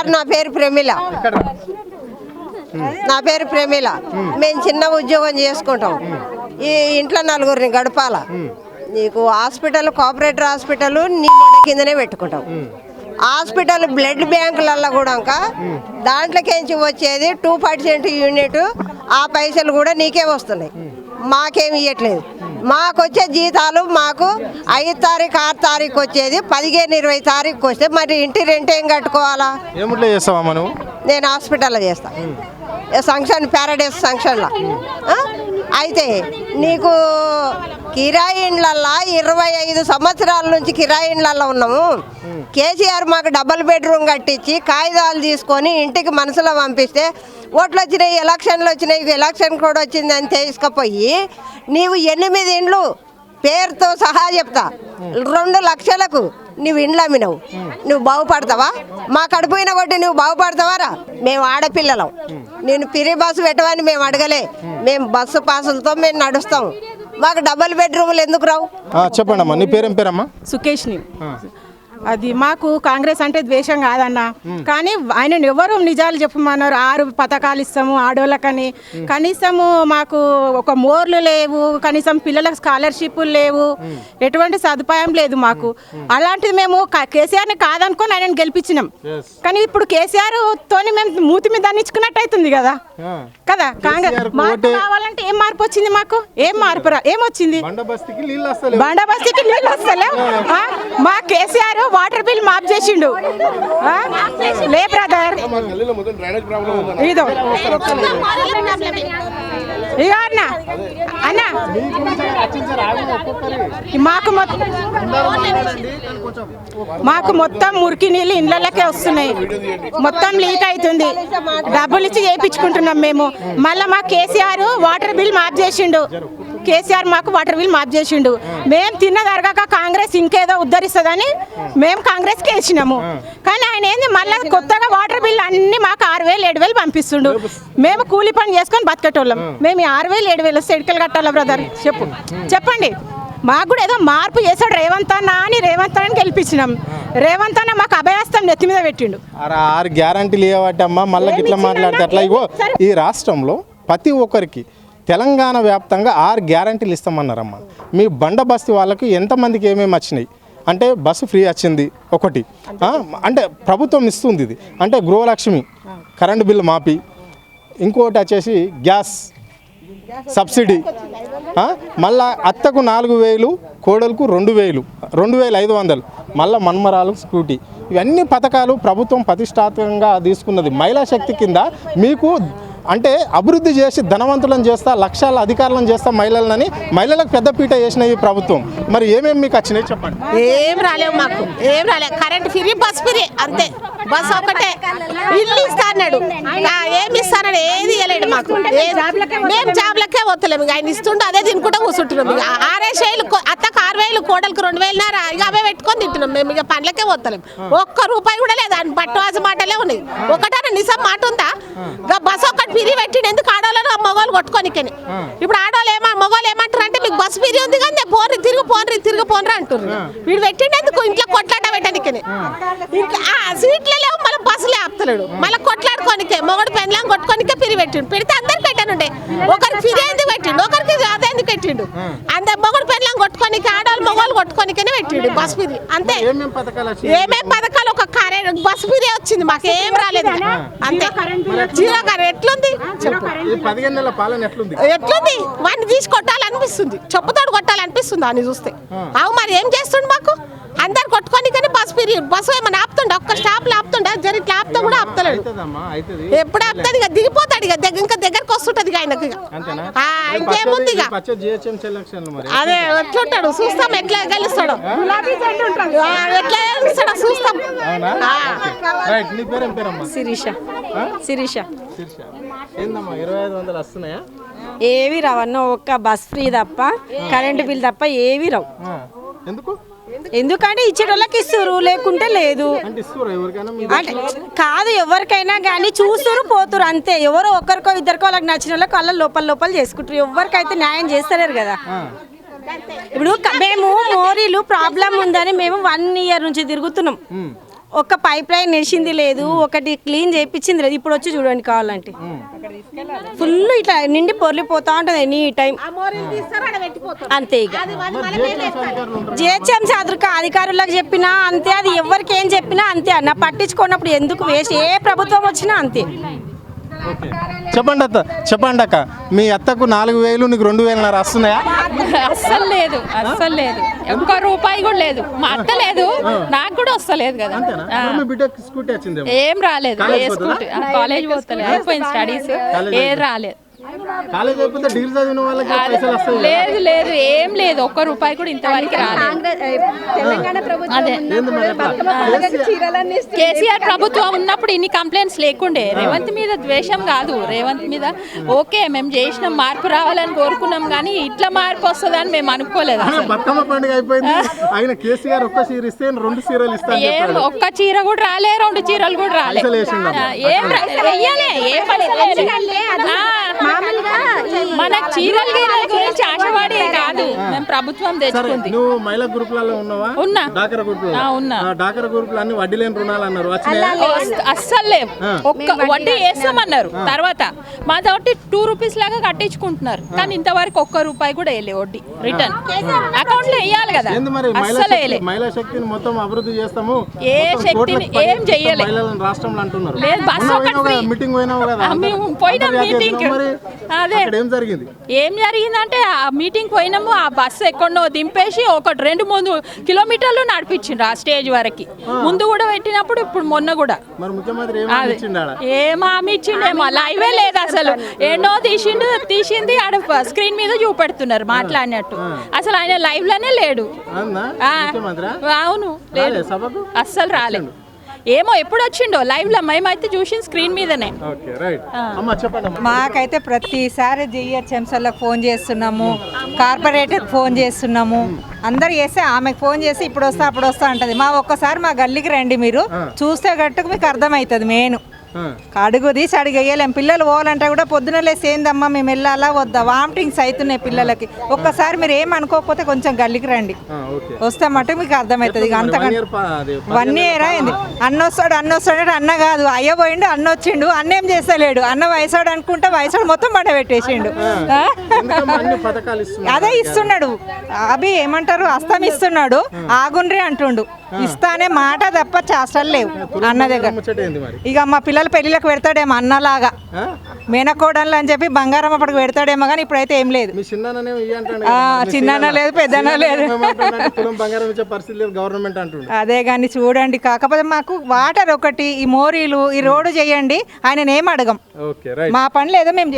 Sir నా పేరు ప్రమీల. మేము చిన్న ఉద్యోగం చేసుకుంటాం. ఈ ఇంట్లో నలుగురిని గడపాల. నీకు హాస్పిటల్, కోఆపరేటివ్ హాస్పిటల్ నీ మొడ కిందనే పెట్టుకుంటాం. హాస్పిటల్ బ్లడ్ బ్యాంకులలో కూడా దాంట్లోకించి వచ్చేది 2% యూనిట్. ఆ పైసలు కూడా నీకే వస్తున్నాయి, మాకేమి ఇవ్వట్లేదు. మాకు వచ్చే జీతాలు మాకు 5 తారీఖు 6 తారీఖు వచ్చేది, 15, 20 తారీఖు వస్తే మరి ఇంటి రెంట్ ఏం కట్టుకోవాలా? నేను హాస్పిటల్లో చేస్తాను, ఫంక్షన్ ప్యారడైస్ ఫంక్షన్లో. అయితే నీకు కిరాయి ఇండ్లల్లో 25 సంవత్సరాల నుంచి కిరాయి ఇండ్లల్లో ఉన్నాము. కేసీఆర్ మాకు డబుల్ బెడ్రూమ్ కట్టించి కాగితాలు తీసుకొని ఇంటికి మనసులో పంపిస్తే ఓట్లు వచ్చినాయి, ఎలక్షన్లు వచ్చినాయి, ఎలక్షన్ కూడా వచ్చింది అని తీసుకుపోయి నీవు 8 ఇండ్లు పేరుతో సహా చెప్తా 2 లక్షలకు నువ్వు ఇండ్లు అమ్మినవు. నువ్వు బాగుపడతావా? మా కడుపుయిన కొట్టి నువ్వు బాగుపడతావారా? మేము ఆడపిల్లలం, నేను పిరి బస్సు పెట్టవని మేము అడగలే. మేము బస్సు పాసులతో మేము నడుస్తాం. మాకు డబుల్ బెడ్రూమ్లు ఎందుకు రావు? చెప్పండి అమ్మా, నీ పేరేం పేరమ్మా? సుకేష్ని. అది మాకు కాంగ్రెస్ అంటే ద్వేషం కాదన్న, కానీ ఆయన ఎవరు నిజాలు చెప్పమన్నారు. 6 పథకాలు ఇస్తాము ఆడోళ్ళకని, కనీసము మాకు ఒక మోర్లు లేవు, కనీసం పిల్లలకు స్కాలర్షిప్లు లేవు, ఎటువంటి సదుపాయం లేదు మాకు. అలాంటిది మేము కేసీఆర్ని కాదనుకొని ఆయనను గెలిపించినాం. కానీ ఇప్పుడు కేసీఆర్ తోని మేము మూతి మీద దండించుకున్నట్టు అవుతుంది కదా కదా. కాంగ్రెస్ మార్పు కావాలంటే ఏం మార్పు వచ్చింది? మాకు ఏం మార్పు ఏమొచ్చింది? బండబస్తీకి నీళ్ళు వస్తలేవు. మా కేసీఆర్ వాటర్ బిల్ మాఫ్ చేసిండు. లే బ్రదర్, ఇదో ఇక అన్న మాకు మొత్తం మురికి నీళ్ళు ఇండ్లకే వస్తున్నాయి, మొత్తం లీక్ అవుతుంది. డబ్బులు ఇచ్చి చేయించుకుంటున్నాం మేము. మళ్ళీ మా కేసీఆర్ వాటర్ బిల్ మాఫ్ చేసిండు. కేసీఆర్ మాకు వాటర్ బిల్ మాఫ్ చేసిండు. మేము తిన్నదరగాక కాంగ్రెస్ ఇంకేదో ఉద్ధరిస్తుందని మేము కాంగ్రెస్కి వేసినాము. కానీ ఆయన ఏంది మళ్ళీ కొత్తగా వాటర్ బిల్ అన్ని మాకు 6,000, 7,000 పంపిస్తుండు. మేము కూలి పని చేసుకొని బతికేటోళ్ళం. మేము 6,000, 7,000 వస్తే ఎడికలు కట్టాలా బ్రదర్? చెప్పండి. మాకు కూడా ఏదో మార్పు చేశాడు రేవంత్ అన్న అని రేవంత్ అన్నని గెలిపించినాం. రేవంత్ అన్న మాకు అభయాస్తం నెత్తి మీద పెట్టిండు. 6 గ్యారంటీలు ఇవ్వటమ్మా, మళ్ళీ ఇట్లా మాట్లాడితే అట్లా. ఇగో ఈ రాష్ట్రంలో ప్రతి ఒక్కరికి తెలంగాణ వ్యాప్తంగా 6 గ్యారంటీలు ఇస్తామన్నారమ్మా. మీ బండబస్తీ వాళ్ళకి ఎంతమందికి ఏమేమి వచ్చినాయి అంటే బస్సు ఫ్రీ వచ్చింది ఒకటి, అంటే ప్రభుత్వం ఇస్తుంది ఇది, అంటే గృహలక్ష్మి, కరెంటు బిల్లు మాపి, ఇంకోటి వచ్చేసి గ్యాస్ సబ్సిడీ, మళ్ళా అత్తకు 4,000, కోడలకు 2,000, 2,500, మళ్ళీ మన్మరాలు స్కూటీ. ఇవన్నీ పథకాలు ప్రభుత్వం ప్రతిష్టాత్మకంగా తీసుకున్నది. మహిళా శక్తి కింద మీకు అంటే అభివృద్ధి చేసి ధనవంతులను చేస్తా, లక్షల అధికారులను చేస్తా మహిళలని, మహిళలకు పెద్దపీట చేసిన ఈ ప్రభుత్వం. మరి ఏమేమి మీకు వచ్చినాయి చెప్పండి. ఏం రాలేవు మాకు, ఏం రాలేదు. కరెంట్ ఫ్రీ, బస్ ఫ్రీ, అంతే. బస్ ఒకటే. ఇల్లు ఇస్తా అన్నాడు, ఏమి ఇస్తానని ఏది ఇవ్వలేడు మాకు. మేము జాబ్లకే పోతలేము. ఆయన ఇస్తుండే అదే తినుకుంటూ కూర్చుంటున్నాం. ఇక 6,000 అత్తకు 6,000, కోడలకు 2,000, ఇక అవే పెట్టుకొని తింటున్నాం మేము. ఇక పనులకే పోతలేము. ₹1 కూడా లేదు. ఆయన బట్టవాసి మాటలే ఉన్నాయి. ఒకటన్నా నిజం మాట ఉందా? ఇక బస్ ఒకటి ఫిరి పెట్టిండు. ఎందుకు ఆడవాళ్ళను మగవాళ్ళు కొట్టుకోనికని. ఇప్పుడు ఆడవాళ్ళు మగవాళ్ళు ఏమంటారు అంటే మీకు బస్సు ఫిరి ఉంది కానీ పోర్రి తిరుగు పోన్రా అంటారు. వీడు పెట్టిండు ఎందుకు? ఇంట్లో కొట్లాట పెట్టడానికని. సీట్లు లేవు, మళ్ళీ బస్సులే ఆపుతలేడు. మళ్ళీ కొట్లాడుకోనికే మొగడు పెన్లాం కొట్టుకోనికే ఫిరి పెట్టిండు. పెడితే అందరికి పెట్టానుండే. ఒకరికి ఫిరి ఎందుకు పెట్టిండు, ఒకరికి అదే ఎందుకు పెట్టిండు? అందరు మొగడు పెన్లాం కొట్టుకోనికే, ఆడవాళ్ళు మగవాళ్ళు కొట్టుకోనికనే పెట్టిండు బస్ ఫిరి. అంతే. ఏమేం పథకాలు? ఒక బస్ ఫిరి వచ్చింది, మాకేం రాలేదు. అంతే. జీరో కరెంట్ ఎట్లుంది చెప్పు? ఎట్లుంది? వాడిని తీసి కొట్టాలనిపిస్తుంది, చెప్పుతాడు కొట్టాలనిపిస్తుంది అని చూస్తే. అవు మరి ఏం చేస్తుండు మాకు? అందరు కొట్టుకొని కానీ బస్ పీరియడ్ బస్సు ఏమైనా ఆపుతుండే? ఒక్క స్టాప్ లో ఆపుతుండే? జరి ఇట్లా ఆపుతా కూడా ఆపుతలేడు. ఎప్పుడు ఆపుతుంది? ఇక దిగిపోతాడు. ఇక ఇంకా దగ్గరకు వస్తుంటది ఆయనకు. ఇంకేముంది ఇక? అదే ఎట్లుంటాడు చూస్తాం, ఎట్లా గెలుస్తాడు, ఎట్లా గెలుస్తాడో చూస్తాం. శిరీష. ఏవి రావన్న, ఒక్క బస్ ఫ్రీ తప్ప, కరెంటు బిల్ తప్ప ఏవి రావు. ఎందుకంటే ఇచ్చేటోళ్ళకి ఇస్తారు, లేకుంటే లేదు. అంటే కాదు, ఎవరికైనా కానీ చూస్తారు పోతురు అంతే. ఎవరో ఒకరికో ఇద్దరికో వాళ్ళకి నచ్చిన వాళ్ళకి వాళ్ళ లోపల చేసుకుంటారు. ఎవరికైతే న్యాయం చేస్తలేరు కదా. ఇప్పుడు మేము మోరీలు ప్రాబ్లం ఉందని మేము 1 year నుంచి తిరుగుతున్నాం. ఒక పైప్ లైన్ వేసింది లేదు, ఒకటి క్లీన్ చేయించింది లేదు. ఇప్పుడు వచ్చి చూడండి కావాలంటే ఫుల్ ఇట్లా నిండి పొర్లిపోతా ఉంటుంది ఎనీ టైం. అంతే ఇక జిహెచ్ఎంసీ అధికారులకు చెప్పినా అంతే, అది ఎవరికి ఏం చెప్పినా అంతే అన్న. పట్టించుకున్నప్పుడు ఎందుకు వేస్ట్, ఏ ప్రభుత్వం వచ్చినా అంతే. చెప్పండి అక్క, మీ అత్తకు 4,000 నీకు 2,000 వస్తున్నాయా? అస్సలు లేదు, అస్సలు లేదు, ఒక్క రూపాయి కూడా లేదు. మా అత్త లేదు, నాకు కూడా వస్తలేదు కదా. మీ బిడ్డకి స్కూటీ వచ్చింది? ఏం రాలేదు, కాలేజ్ పోతలేదు, అయిపోయింది స్టడీస్, ఏం రాలేదు. కాలేజ్ అయిపోతే డిగ్రీ చదివిన వాళ్ళకి పైసలు వస్తాయి? లేదు లేదు, ఏం లేదు, ఒక్క రూపాయి కూడా ఇంతవరకు రాలేదు. అదే కేసీఆర్ ప్రభుత్వం ఉన్నప్పుడు ఇన్ని కంప్లైంట్స్ లేకుండే. రేవంత్ మీద ద్వేషం కాదు, రేవంత్ మీద ఓకే మేము చేసిన మార్పు రావాలని కోరుకున్నాం, కానీ ఇట్లా మార్పు వస్తుందని మేము అనుకోలేదు. బతుకమ్మ పండుగ అయిపోయింది, ఆయన కేసీఆర్ ఒక్క చీర ఇస్తే 2 చీరలు ఇస్తాను. ఏం ఒక్క చీర కూడా రాలే, 2 చీరలు కూడా రాలే. ఏం వెయ్యలే, ఏ పని మనకు చీరల గురించి ఆశపడి కాదు, మేము ప్రభుత్వం తెచ్చుకుంది. నువ్వు మహిళా గ్రూపులలో ఉన్నావా? ఉన్నా. డాకరా గ్రూప్ ఉన్నా. డాకరా గ్రూపులు అన్ని వడ్డీ లేని రుణాలు అన్నారు, అస్సలు లేవు. ఒక్క వడ్డీ వేస్తామన్నారు, తర్వాత మాతోటి 2 రూపీస్ లాగా కట్టించుకుంటున్నారు, కానీ ఇంతవరకు ఒక్క రూపాయి కూడా వేయలే వడ్డీ. రిటర్న్ అకౌంట్ లో వేయాలి కదా, అస్సలు వేయలే. మహిళా శక్తిని మొత్తం అభివృద్ధి చేస్తాము, ఏ శక్తిని ఏం చెయ్యలే. రాష్ట్రంలో అంటున్నారు. లేదు, బస్ మీటింగ్ పోయినావు కదా? పోయినా మీటింగ్. అదే ఏం జరిగింది? ఏం జరిగిందంటే ఆ మీటింగ్ పోయినాము, ఆ బస్సు ఎక్కడో దింపేసి 1-2-3 కిలోమీటర్లు నడిపించిండ్రు ఆ స్టేజ్ వరకు. ముందు కూడా పెట్టినప్పుడు, ఇప్పుడు మొన్న కూడా మరి ముఖ్యమంత్రి ఏం హామీ ఇచ్చిండేమో, లైవే లేదు అసలు. ఎన్నో తీసింది ఆడ స్క్రీన్ మీద చూపెడుతున్నారు మాట్లాడినట్టు, అసలు ఆయన లైవ్ లోనే లేడు. అవును, లేదు, అస్సలు రాలేదు. ఏమో ఎప్పుడు వచ్చిండో లైవ్ లో, మేమైతే చూసింది స్క్రీన్ మీదనే. మాకైతే ప్రతిసారి జిహెచ్ఎంసీలకు ఫోన్ చేస్తున్నాము, కార్పొరేటర్కి ఫోన్ చేస్తున్నాము, అందరు చేస్తే ఆమెకు ఫోన్ చేసి ఇప్పుడు వస్తా అప్పుడు వస్తా అంటది. ఒక్కసారి మా గల్లీకి రండి, మీరు చూస్తే గట్టుకు మీకు అర్థమవుతుంది. మెయిన్ అడుగు తీసి అడిగేయలేం. పిల్లలు పోవాలంటే కూడా పొద్దున లేసి ఏందమ్మా మేము వెళ్ళాలా వద్దా, వామిటింగ్స్ అవుతున్నాయి పిల్లలకి. ఒక్కసారి మీరు ఏమనుకోకపోతే కొంచెం గల్లీకి రండి, వస్తే మటుకు మీకు అర్థమవుతుంది. ఇక అంతకంటే 1 year అయింది. అన్న వస్తాడు అన్న కాదు, అయ్య పోయిండు, అన్న వచ్చిండు, అన్న ఏం చేస్తలేడు. అన్న వయసాడు అనుకుంటే వయసాడు మొత్తం బండ పెట్టేసిండు. అదే ఇస్తున్నాడు, అవి ఏమంటారు అస్తం ఇస్తున్నాడు, ఆగుండ్రి అంటుండు. ఇస్తానే మాట తప్ప చేష్టలు లేవు అన్న దగ్గర. ఇక మా పిల్లల పెళ్లిలకు పెడతాడేమో అన్నలాగా, మేనకోడన్లు అని చెప్పి బంగారం అప్పటికి పెడతాడేమో, కానీ ఇప్పుడైతే ఏం లేదు. చిన్న లేదు, పెద్దన లేదు. అదే కానీ చూడండి, కాకపోతే మాకు వాటర్ ఒకటి, ఈ మోరీలు, ఈ రోడ్డు చేయండి, ఆయన ఏం అడగం. మా పనులు ఏదో మేము